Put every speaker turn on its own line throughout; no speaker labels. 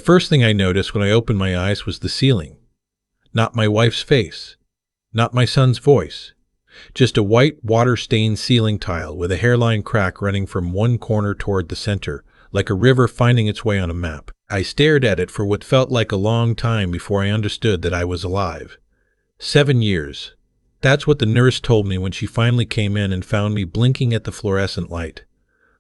The first thing I noticed when I opened my eyes was the ceiling. Not my wife's face. Not my son's voice. Just a white, water-stained ceiling tile with a hairline crack running from one corner toward the center, like a river finding its way on a map. I stared at it for what felt like a long time before I understood that I was alive. 7 years. That's what the nurse told me when she finally came in and found me blinking at the fluorescent light.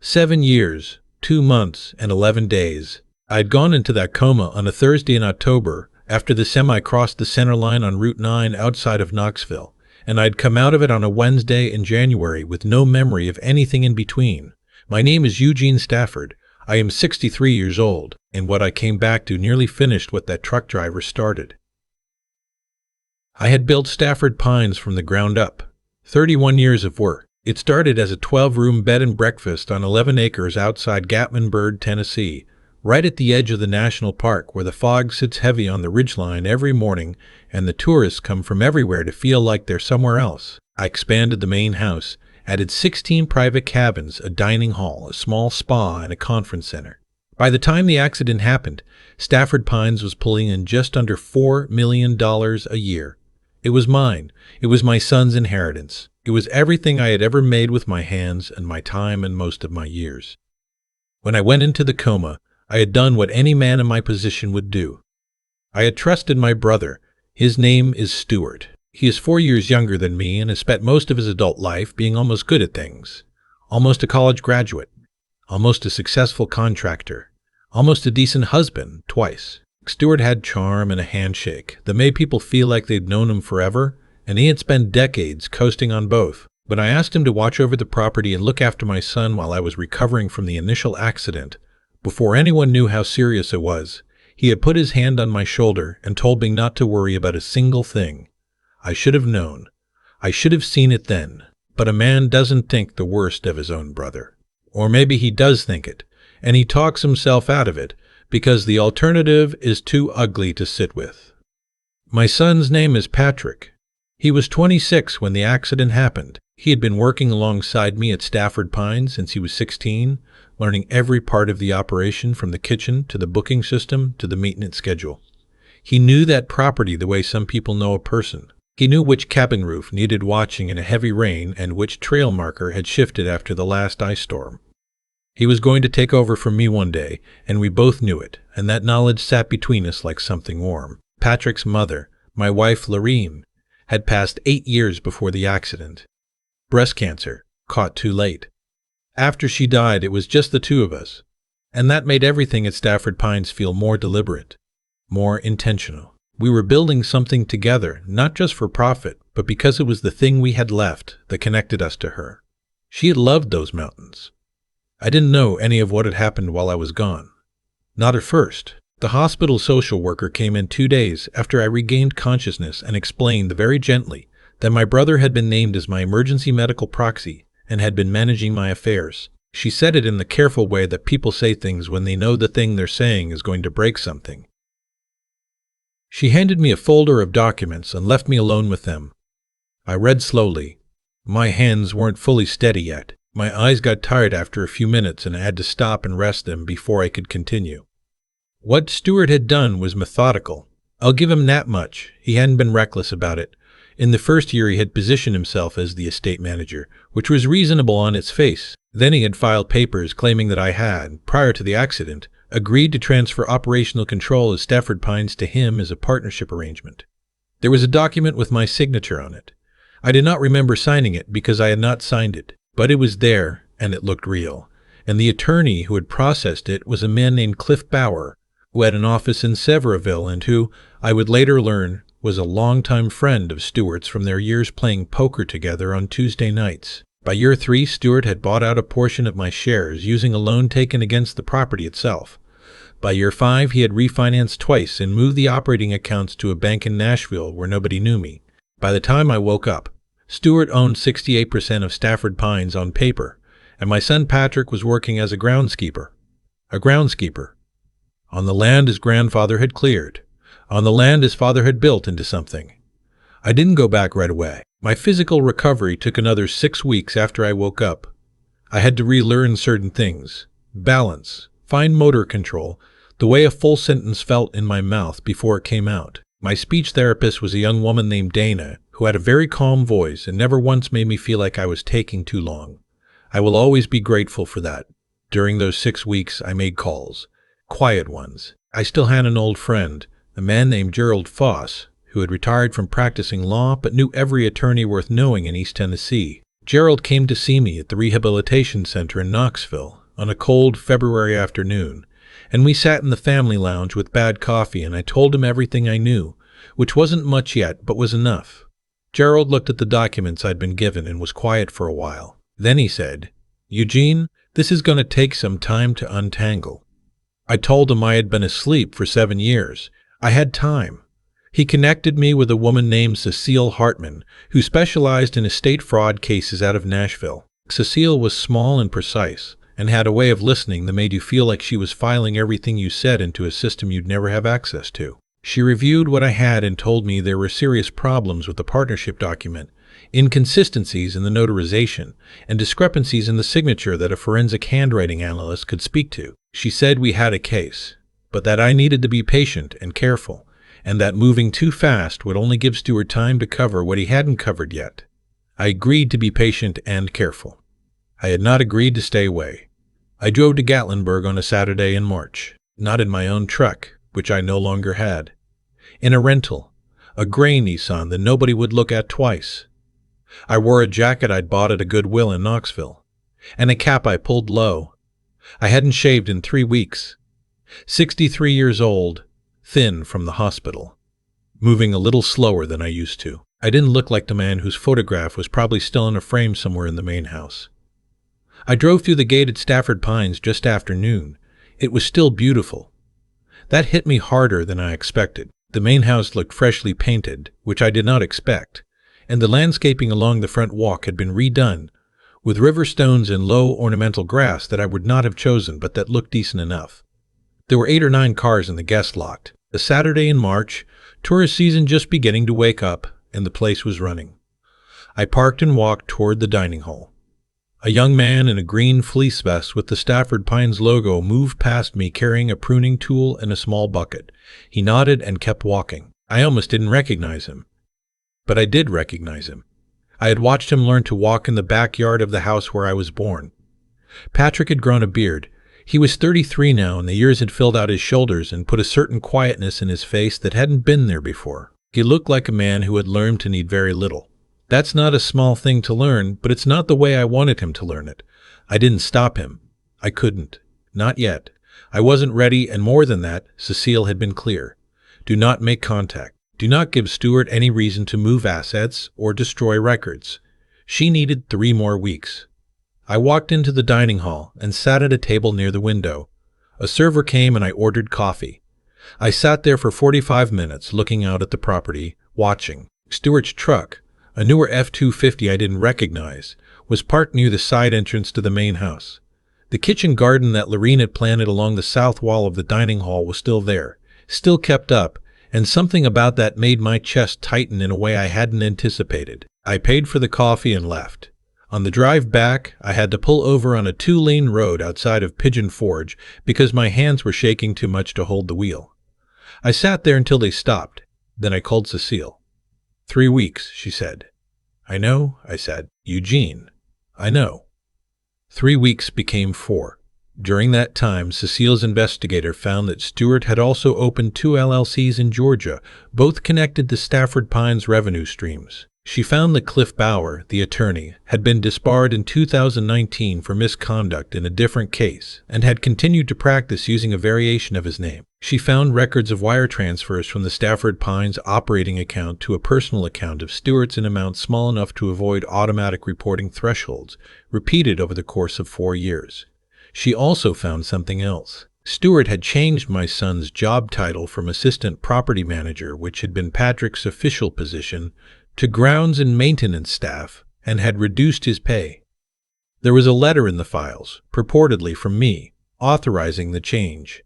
7 years, 2 months, and 11 days. I'd gone into that coma on a Thursday in October after the semi crossed the center line on Route 9 outside of Knoxville, and I'd come out of it on a Wednesday in January with no memory of anything in between. My name is Eugene Stafford. I am 63 years old, and what I came back to nearly finished what that truck driver started. I had built Stafford Pines from the ground up. 31 years of work. It started as a 12-room bed and breakfast on 11 acres outside Gatlinburg, Tennessee, right at the edge of the national park where the fog sits heavy on the ridgeline every morning and the tourists come from everywhere to feel like they're somewhere else. I expanded the main house, added 16 private cabins, a dining hall, a small spa, and a conference center. By the time the accident happened, Stafford Pines was pulling in just under $4 million a year. It was mine. It was my son's inheritance. It was everything I had ever made with my hands and my time and most of my years. When I went into the coma, I had done what any man in my position would do. I had trusted my brother. His name is Stuart. He is 4 years younger than me and has spent most of his adult life being almost good at things. Almost a college graduate. Almost a successful contractor. Almost a decent husband, twice. Stuart had charm and a handshake that made people feel like they'd known him forever, and he had spent decades coasting on both. When I asked him to watch over the property and look after my son while I was recovering from the initial accident, before anyone knew how serious it was, he had put his hand on my shoulder and told me not to worry about a single thing. I should have known. I should have seen it then. But a man doesn't think the worst of his own brother. Or maybe he does think it, and he talks himself out of it, because the alternative is too ugly to sit with. My son's name is Patrick. He was 26 when the accident happened. He had been working alongside me at Stafford Pines since he was 16, learning every part of the operation from the kitchen to the booking system to the maintenance schedule. He knew that property the way some people know a person. He knew which cabin roof needed watching in a heavy rain and which trail marker had shifted after the last ice storm. He was going to take over from me one day, and we both knew it, and that knowledge sat between us like something warm. Patrick's mother, my wife Lorene, had passed 8 years before the accident. Breast cancer, caught too late. After she died, it was just the two of us, and that made everything at Stafford Pines feel more deliberate, more intentional. We were building something together, not just for profit, but because it was the thing we had left that connected us to her. She had loved those mountains. I didn't know any of what had happened while I was gone. Not at first. The hospital social worker came in 2 days after I regained consciousness and explained very gently that my brother had been named as my emergency medical proxy and had been managing my affairs. She said it in the careful way that people say things when they know the thing they're saying is going to break something. She handed me a folder of documents and left me alone with them. I read slowly. My hands weren't fully steady yet. My eyes got tired after a few minutes and I had to stop and rest them before I could continue. What Stuart had done was methodical. I'll give him that much. He hadn't been reckless about it. In the first year he had positioned himself as the estate manager, which was reasonable on its face. Then he had filed papers claiming that I had, prior to the accident, agreed to transfer operational control of Stafford Pines to him as a partnership arrangement. There was a document with my signature on it. I did not remember signing it because I had not signed it. But it was there, and it looked real. And the attorney who had processed it was a man named Cliff Bauer, who had an office in Sevierville and who, I would later learn, was a longtime friend of Stuart's from their years playing poker together on Tuesday nights. By year 3, Stuart had bought out a portion of my shares using a loan taken against the property itself. By year 5, he had refinanced twice and moved the operating accounts to a bank in Nashville where nobody knew me. By the time I woke up, Stuart owned 68% of Stafford Pines on paper, and my son Patrick was working as a groundskeeper. A groundskeeper. On the land his grandfather had cleared. On the land his father had built into something. I didn't go back right away. My physical recovery took another 6 weeks after I woke up. I had to relearn certain things. Balance, fine motor control, the way a full sentence felt in my mouth before it came out. My speech therapist was a young woman named Dana, who had a very calm voice and never once made me feel like I was taking too long. I will always be grateful for that. During those 6 weeks, I made calls. Quiet ones. I still had an old friend, a man named Gerald Foss, who had retired from practicing law but knew every attorney worth knowing in East Tennessee. Gerald came to see me at the rehabilitation center in Knoxville on a cold February afternoon, and we sat in the family lounge with bad coffee, and I told him everything I knew, which wasn't much yet, but was enough. Gerald looked at the documents I'd been given and was quiet for a while. Then he said, "Eugene, this is going to take some time to untangle." I told him I had been asleep for 7 years. I had time. He connected me with a woman named Cecile Hartman, who specialized in estate fraud cases out of Nashville. Cecile was small and precise, and had a way of listening that made you feel like she was filing everything you said into a system you'd never have access to. She reviewed what I had and told me there were serious problems with the partnership document, inconsistencies in the notarization, and discrepancies in the signature that a forensic handwriting analyst could speak to. She said we had a case, but that I needed to be patient and careful, and that moving too fast would only give Stewart time to cover what he hadn't covered yet. I agreed to be patient and careful. I had not agreed to stay away. I drove to Gatlinburg on a Saturday in March, not in my own truck, which I no longer had. In a rental, a gray Nissan that nobody would look at twice. I wore a jacket I'd bought at a Goodwill in Knoxville, and a cap I pulled low. I hadn't shaved in 3 weeks. 63 years old, thin from the hospital, moving a little slower than I used to. I didn't look like the man whose photograph was probably still in a frame somewhere in the main house. I drove through the gated Stafford Pines just after noon. It was still beautiful. That hit me harder than I expected. The main house looked freshly painted, which I did not expect, and the landscaping along the front walk had been redone, with river stones and low ornamental grass that I would not have chosen but that looked decent enough. There were 8 or 9 cars in the guest lot. A Saturday in March, tourist season just beginning to wake up, and the place was running. I parked and walked toward the dining hall. A young man in a green fleece vest with the Stafford Pines logo moved past me carrying a pruning tool and a small bucket. He nodded and kept walking. I almost didn't recognize him. But I did recognize him. I had watched him learn to walk in the backyard of the house where I was born. Patrick had grown a beard. He was 33 now, and the years had filled out his shoulders and put a certain quietness in his face that hadn't been there before. He looked like a man who had learned to need very little. That's not a small thing to learn, but it's not the way I wanted him to learn it. I didn't stop him. I couldn't. Not yet. I wasn't ready, and more than that, Cecile had been clear. Do not make contact. Do not give Stewart any reason to move assets or destroy records. She needed 3 more weeks. I walked into the dining hall and sat at a table near the window. A server came and I ordered coffee. I sat there for 45 minutes looking out at the property, watching. Stewart's truck, a newer F-250 I didn't recognize, was parked near the side entrance to the main house. The kitchen garden that Lorene had planted along the south wall of the dining hall was still there, still kept up, and something about that made my chest tighten in a way I hadn't anticipated. I paid for the coffee and left. On the drive back, I had to pull over on a 2-lane road outside of Pigeon Forge because my hands were shaking too much to hold the wheel. I sat there until they stopped. Then I called Cecile. 3 weeks, she said. I know, I said. Eugene, I know. 3 weeks became 4. During that time, Cecile's investigator found that Stewart had also opened 2 LLCs in Georgia, both connected to Stafford Pines revenue streams. She found that Cliff Bauer, the attorney, had been disbarred in 2019 for misconduct in a different case and had continued to practice using a variation of his name. She found records of wire transfers from the Stafford Pines operating account to a personal account of Stewart's in amounts small enough to avoid automatic reporting thresholds, repeated over the course of 4 years. She also found something else. Stewart had changed my son's job title from assistant property manager, which had been Patrick's official position, to grounds and maintenance staff, and had reduced his pay. There was a letter in the files, purportedly from me, authorizing the change.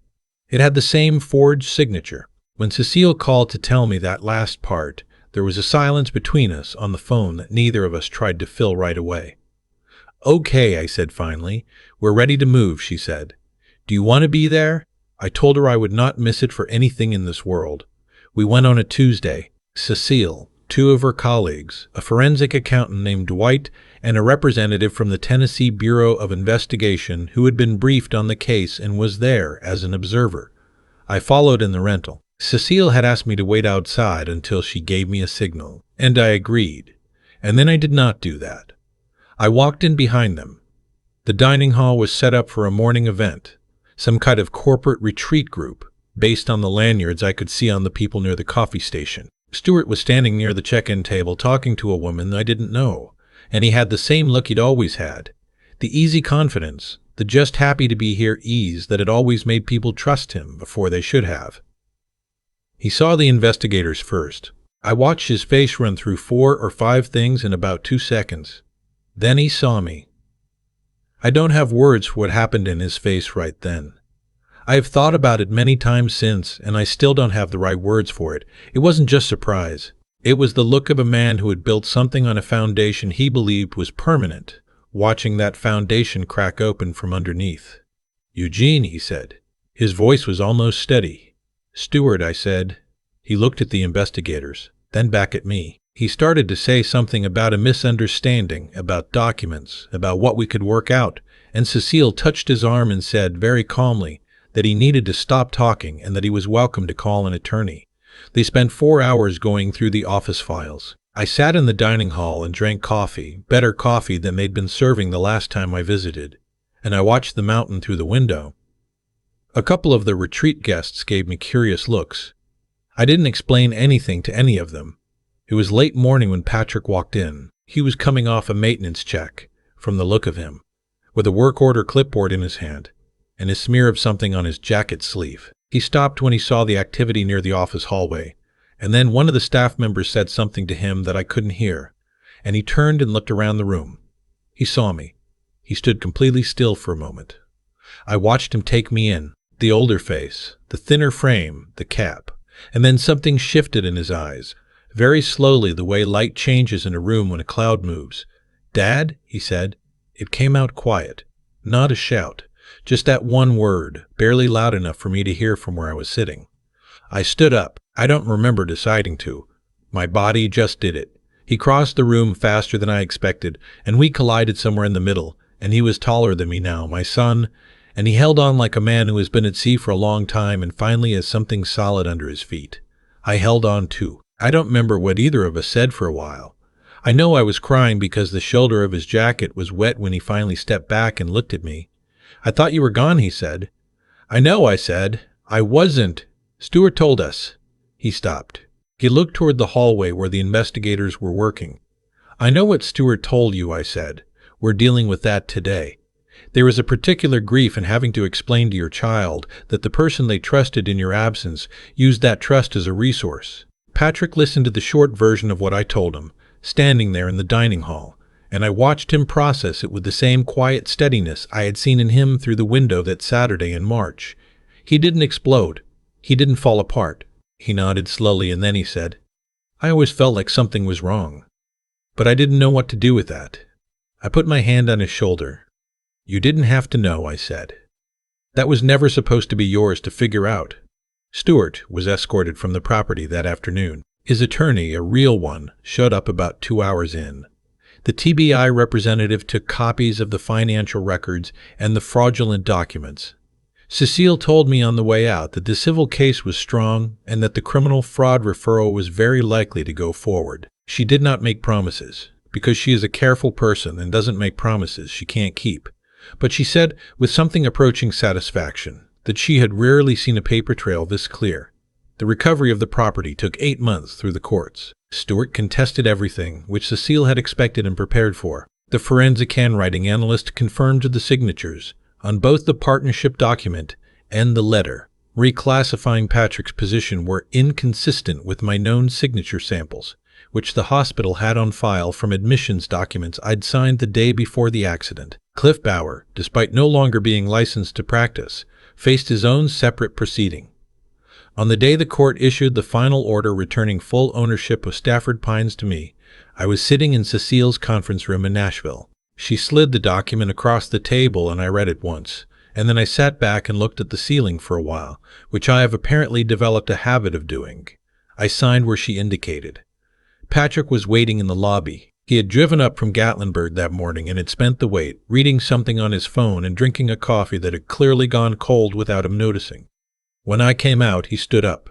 It had the same forged signature. When Cecile called to tell me that last part, there was a silence between us on the phone that neither of us tried to fill right away. Okay, I said finally. We're ready to move, she said. Do you want to be there? I told her I would not miss it for anything in this world. We went on a Tuesday. Cecile, two of her colleagues, a forensic accountant named Dwight, and a representative from the Tennessee Bureau of Investigation who had been briefed on the case and was there as an observer. I followed in the rental. Cecile had asked me to wait outside until she gave me a signal, and I agreed. And then I did not do that. I walked in behind them. The dining hall was set up for a morning event, some kind of corporate retreat group, based on the lanyards I could see on the people near the coffee station. Stuart was standing near the check-in table talking to a woman I didn't know, and he had the same look he'd always had. The easy confidence, the just happy to be here ease that had always made people trust him before they should have. He saw the investigators first. I watched his face run through 4 or 5 things in about 2 seconds. Then he saw me. I don't have words for what happened in his face right then. I have thought about it many times since, and I still don't have the right words for it. It wasn't just surprise. It was the look of a man who had built something on a foundation he believed was permanent, watching that foundation crack open from underneath. "Eugene," he said. His voice was almost steady. "Stuart," I said. He looked at the investigators, then back at me. He started to say something about a misunderstanding, about documents, about what we could work out, and Cecile touched his arm and said very calmly that he needed to stop talking and that he was welcome to call an attorney. They spent 4 hours going through the office files. I sat in the dining hall and drank coffee, better coffee than they'd been serving the last time I visited, and I watched the mountain through the window. A couple of the retreat guests gave me curious looks. I didn't explain anything to any of them. It was late morning when Patrick walked in. He was coming off a maintenance check, from the look of him, with a work order clipboard in his hand, and a smear of something on his jacket sleeve. He stopped when he saw the activity near the office hallway, and then one of the staff members said something to him that I couldn't hear, and he turned and looked around the room. He saw me. He stood completely still for a moment. I watched him take me in, the older face, the thinner frame, the cap, and then something shifted in his eyes, very slowly the way light changes in a room when a cloud moves. "Dad?" he said. It came out quiet, not a shout. Just that one word, barely loud enough for me to hear from where I was sitting. I stood up. I don't remember deciding to. My body just did it. He crossed the room faster than I expected, and we collided somewhere in the middle, and he was taller than me now, my son, and he held on like a man who has been at sea for a long time and finally has something solid under his feet. I held on too. I don't remember what either of us said for a while. I know I was crying because the shoulder of his jacket was wet when he finally stepped back and looked at me. "I thought you were gone," he said. "I know," I said. "I wasn't. Stuart told us." He stopped. He looked toward the hallway where the investigators were working. "I know what Stuart told you," I said. "We're dealing with that today. There is a particular grief in having to explain to your child that the person they trusted in your absence used that trust as a resource." Patrick listened to the short version of what I told him, standing there in the dining hall, and I watched him process it with the same quiet steadiness I had seen in him through the window that Saturday in March. He didn't explode. He didn't fall apart. He nodded slowly, and then he said, "I always felt like something was wrong, but I didn't know what to do with that." I put my hand on his shoulder. "You didn't have to know," I said. "That was never supposed to be yours to figure out." Stuart was escorted from the property that afternoon. His attorney, a real one, showed up about 2 hours in. The TBI representative took copies of the financial records and the fraudulent documents. Cecile told me on the way out that the civil case was strong and that the criminal fraud referral was very likely to go forward. She did not make promises, because she is a careful person and doesn't make promises she can't keep. But she said, with something approaching satisfaction, that she had rarely seen a paper trail this clear. The recovery of the property took 8 months through the courts. Stuart contested everything, which Cecile had expected and prepared for. The forensic handwriting analyst confirmed the signatures on both the partnership document and the letter, reclassifying Patrick's position were inconsistent with my known signature samples, which the hospital had on file from admissions documents I'd signed the day before the accident. Cliff Bauer, despite no longer being licensed to practice, faced his own separate proceeding. On the day the court issued the final order returning full ownership of Stafford Pines to me, I was sitting in Cecile's conference room in Nashville. She slid the document across the table and I read it once, and then I sat back and looked at the ceiling for a while, which I have apparently developed a habit of doing. I signed where she indicated. Patrick was waiting in the lobby. He had driven up from Gatlinburg that morning and had spent the wait, reading something on his phone and drinking a coffee that had clearly gone cold without him noticing. When I came out, he stood up.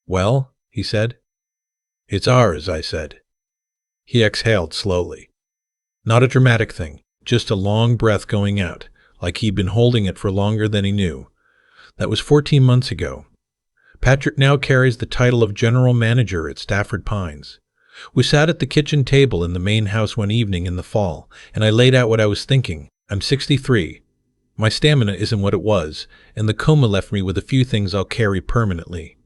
"Well," he said. "It's ours," I said. He exhaled slowly. Not a dramatic thing, just a long breath going out, like he'd been holding it for longer than he knew. That was 14 months ago. Patrick now carries the title of general manager at Stafford Pines. We sat at the kitchen table in the main house one evening in the fall, and I laid out what I was thinking. I'm 63. My stamina isn't what it was, and the coma left me with a few things I'll carry permanently.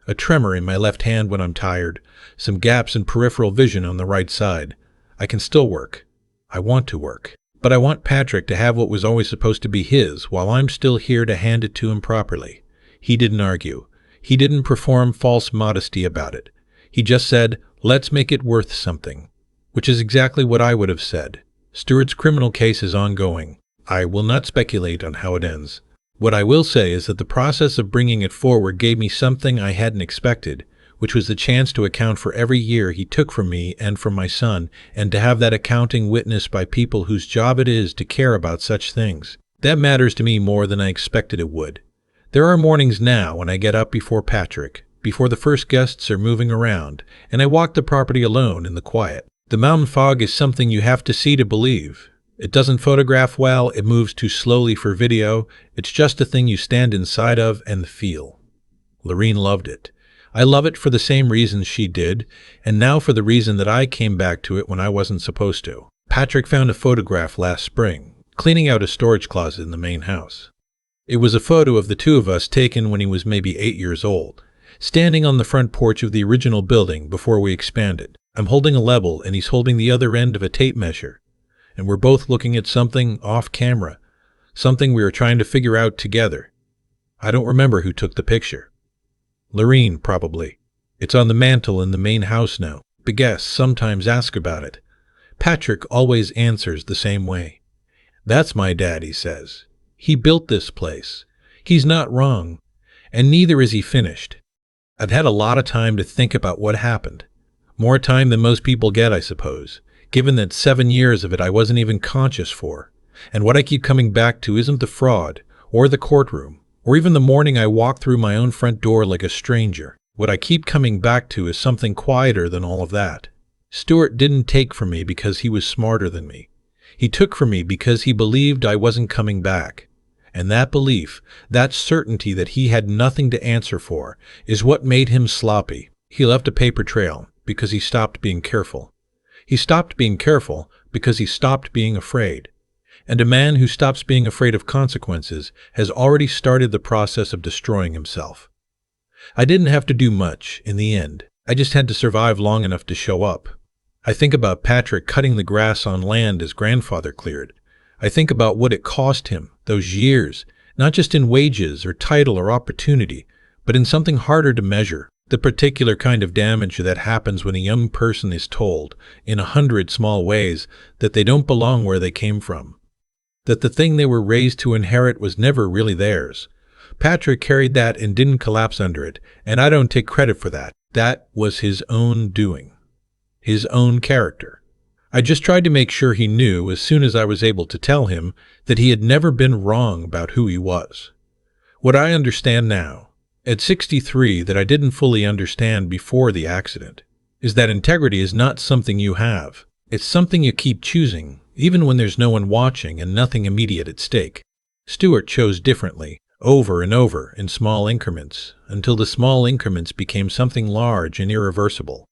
A tremor in my left hand when I'm tired, some gaps in peripheral vision on the right side. I can still work. I want to work. But I want Patrick to have what was always supposed to be his while I'm still here to hand it to him properly. He didn't argue. He didn't perform false modesty about it. He just said, "Let's make it worth something," which is exactly what I would have said. Stuart's criminal case is ongoing. I will not speculate on how it ends. What I will say is that the process of bringing it forward gave me something I hadn't expected, which was the chance to account for every year he took from me and from my son, and to have that accounting witnessed by people whose job it is to care about such things. That matters to me more than I expected it would. There are mornings now when I get up before Patrick, before the first guests are moving around, and I walk the property alone in the quiet. The mountain fog is something you have to see to believe. It doesn't photograph well, it moves too slowly for video, it's just a thing you stand inside of and feel. Lorene loved it. I love it for the same reasons she did, and now for the reason that I came back to it when I wasn't supposed to. Patrick found a photograph last spring, cleaning out a storage closet in the main house. It was a photo of the two of us taken when he was maybe 8 years old, standing on the front porch of the original building before we expanded. I'm holding a level and he's holding the other end of a tape measure, and we're both looking at something off camera, something we were trying to figure out together. I don't remember who took the picture. Lorene, probably. It's on the mantel in the main house now. The guests sometimes ask about it. Patrick always answers the same way. "That's my dad," he says. "He built this place. He's not wrong, and neither is he finished." I've had a lot of time to think about what happened. More time than most people get, I suppose, given that 7 years of it I wasn't even conscious for. And what I keep coming back to isn't the fraud, or the courtroom, or even the morning I walked through my own front door like a stranger. What I keep coming back to is something quieter than all of that. Stuart didn't take from me because he was smarter than me. He took from me because he believed I wasn't coming back. And that belief, that certainty that he had nothing to answer for, is what made him sloppy. He left a paper trail because he stopped being careful. He stopped being careful because he stopped being afraid. And a man who stops being afraid of consequences has already started the process of destroying himself. I didn't have to do much, in the end. I just had to survive long enough to show up. I think about Patrick cutting the grass on land his grandfather cleared. I think about what it cost him, those years, not just in wages or title or opportunity, but in something harder to measure, the particular kind of damage that happens when a young person is told, in 100 small ways, that they don't belong where they came from, that the thing they were raised to inherit was never really theirs. Patrick carried that and didn't collapse under it, and I don't take credit for that. That was his own doing, his own character. I just tried to make sure he knew, as soon as I was able to tell him, that he had never been wrong about who he was. What I understand now, at 63, that I didn't fully understand before the accident, is that integrity is not something you have. It's something you keep choosing, even when there's no one watching and nothing immediate at stake. Stuart chose differently, over and over, in small increments, until the small increments became something large and irreversible.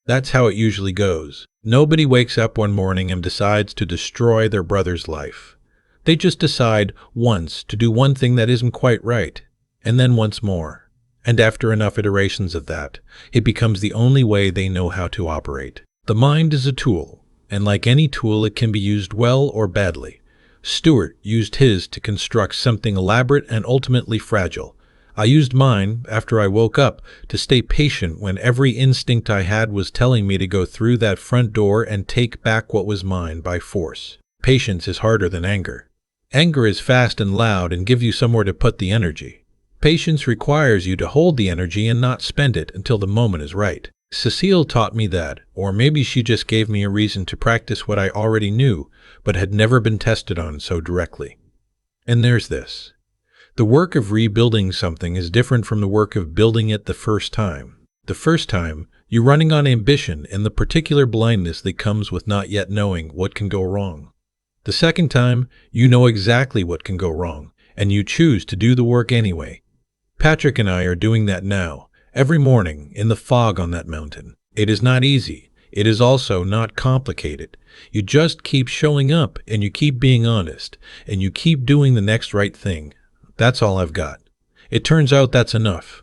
That's how it usually goes. Nobody wakes up one morning and decides to destroy their brother's life. They just decide once to do one thing that isn't quite right, and then once more. And after enough iterations of that, it becomes the only way they know how to operate. The mind is a tool, and like any tool, it can be used well or badly. Stuart used his to construct something elaborate and ultimately fragile. I used mine, after I woke up, to stay patient when every instinct I had was telling me to go through that front door and take back what was mine by force. Patience is harder than anger. Anger is fast and loud and gives you somewhere to put the energy. Patience requires you to hold the energy and not spend it until the moment is right. Cecile taught me that, or maybe she just gave me a reason to practice what I already knew, but had never been tested on so directly. And there's this. The work of rebuilding something is different from the work of building it the first time. The first time, you're running on ambition and the particular blindness that comes with not yet knowing what can go wrong. The second time, you know exactly what can go wrong, and you choose to do the work anyway. Patrick and I are doing that now, every morning, in the fog on that mountain. It is not easy. It is also not complicated. You just keep showing up, and you keep being honest, and you keep doing the next right thing. That's all I've got. It turns out that's enough.